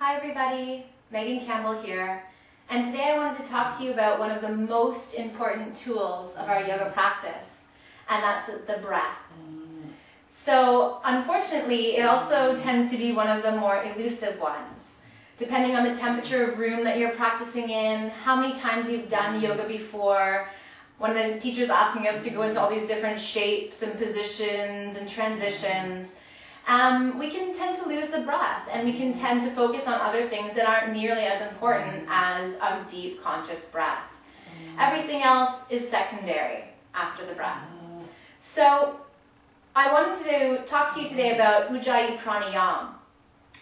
Hi everybody, Megan Campbell here, and today I wanted to talk to you about one of the most important tools of our yoga practice, and that's the breath. So unfortunately, it also tends to be one of the more elusive ones. Depending on the temperature of room that you're practicing in, how many times you've done yoga before, one of the teachers asking us to go into all these different shapes and positions and transitions, we can tend to lose the breath, and we can tend to focus on other things that aren't nearly as important as a deep conscious breath. Everything else is secondary after the breath. So I wanted to talk to you today about Ujjayi Pranayam.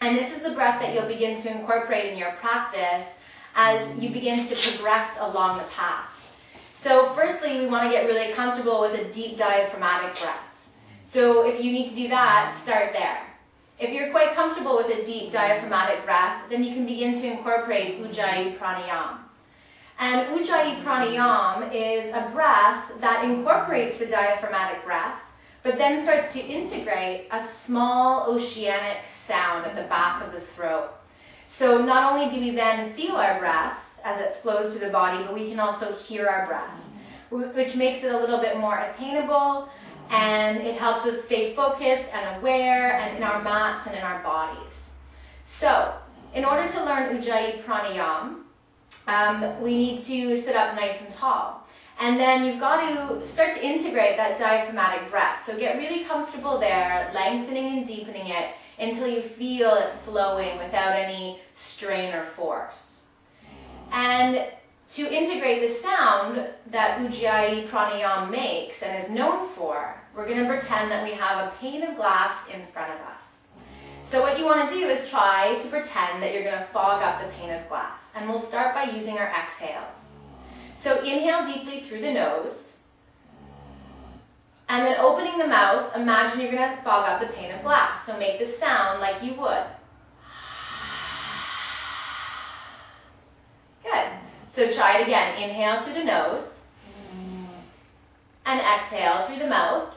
And this is the breath that you'll begin to incorporate in your practice as you begin to progress along the path. So firstly, we want to get really comfortable with a deep diaphragmatic breath. So if you need to do that, start there. If you're quite comfortable with a deep diaphragmatic breath, then you can begin to incorporate Ujjayi Pranayam. And Ujjayi Pranayam is a breath that incorporates the diaphragmatic breath, but then starts to integrate a small oceanic sound at the back of the throat. So not only do we then feel our breath as it flows through the body, but we can also hear our breath, which makes it a little bit more attainable, and it helps us stay focused and aware and in our mats and in our bodies. So in order to learn Ujjayi Pranayam, we need to sit up nice and tall. And then you've got to start to integrate that diaphragmatic breath. So get really comfortable there, lengthening and deepening it until you feel it flowing without any strain or force. And to integrate the sound that Ujjayi Pranayam makes and is known for, we're going to pretend that we have a pane of glass in front of us. So what you want to do is try to pretend that you're going to fog up the pane of glass. And we'll start by using our exhales. So inhale deeply through the nose. And then opening the mouth, imagine you're going to fog up the pane of glass. So make the sound like you would. Good. So try it again. Inhale through the nose. And exhale through the mouth.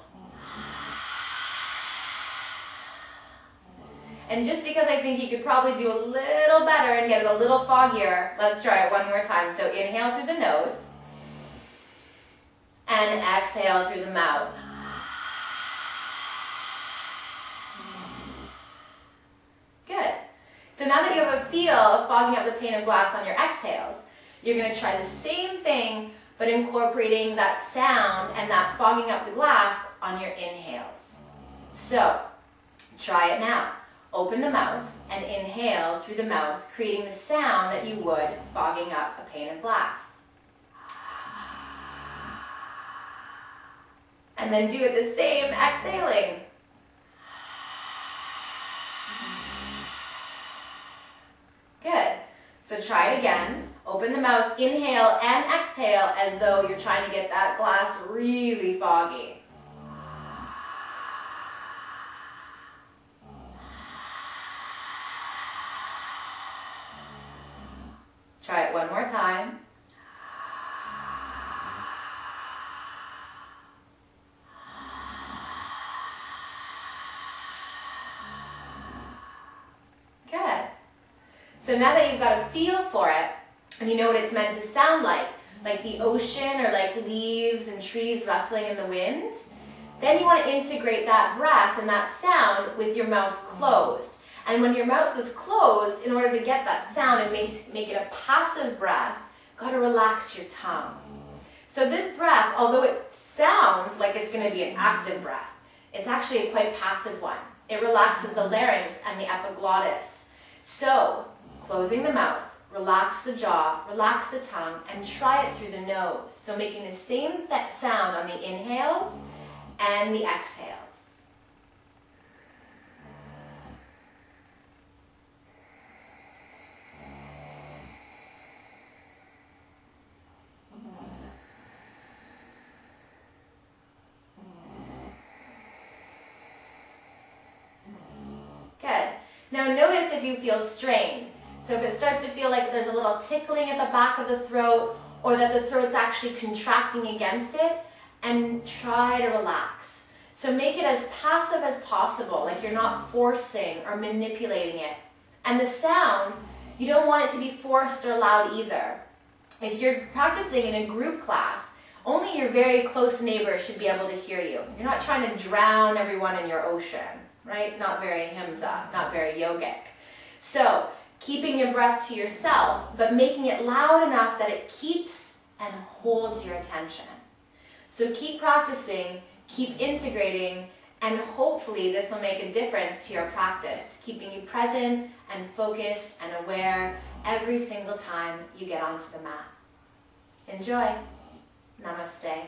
And just because I think you could probably do a little better and get it a little foggier, let's try it one more time. So inhale through the nose. And exhale through the mouth. Good. So now that you have a feel of fogging up the pane of glass on your exhales, you're going to try the same thing, but incorporating that sound and that fogging up the glass on your inhales. So try it now. Open the mouth and inhale through the mouth, creating the sound that you would fogging up a pane of glass. And then do it the same, exhaling. Good. So try it again. Open the mouth, inhale and exhale as though you're trying to get that glass really foggy. Try it one more time. Good. So now that you've got a feel for it, and you know what it's meant to sound like the ocean or like leaves and trees rustling in the wind, then you want to integrate that breath and that sound with your mouth closed. And when your mouth is closed, in order to get that sound and make it a passive breath, you've got to relax your tongue. So this breath, although it sounds like it's going to be an active breath, it's actually a quite passive one. It relaxes the larynx and the epiglottis. So, closing the mouth, relax the jaw, relax the tongue, and try it through the nose. So making the same sound on the inhales and the exhales. Good. Now notice if you feel strained. So if it starts to feel like there's a little tickling at the back of the throat, or that the throat's actually contracting against it, and try to relax. So make it as passive as possible, like you're not forcing or manipulating it. And the sound, you don't want it to be forced or loud either. If you're practicing in a group class, only your very close neighbors should be able to hear you. You're not trying to drown everyone in your ocean, right? Not very himsa, not very yogic. So, keeping your breath to yourself, but making it loud enough that it keeps and holds your attention. So keep practicing, keep integrating, and hopefully this will make a difference to your practice, keeping you present and focused and aware every single time you get onto the mat. Enjoy. Namaste.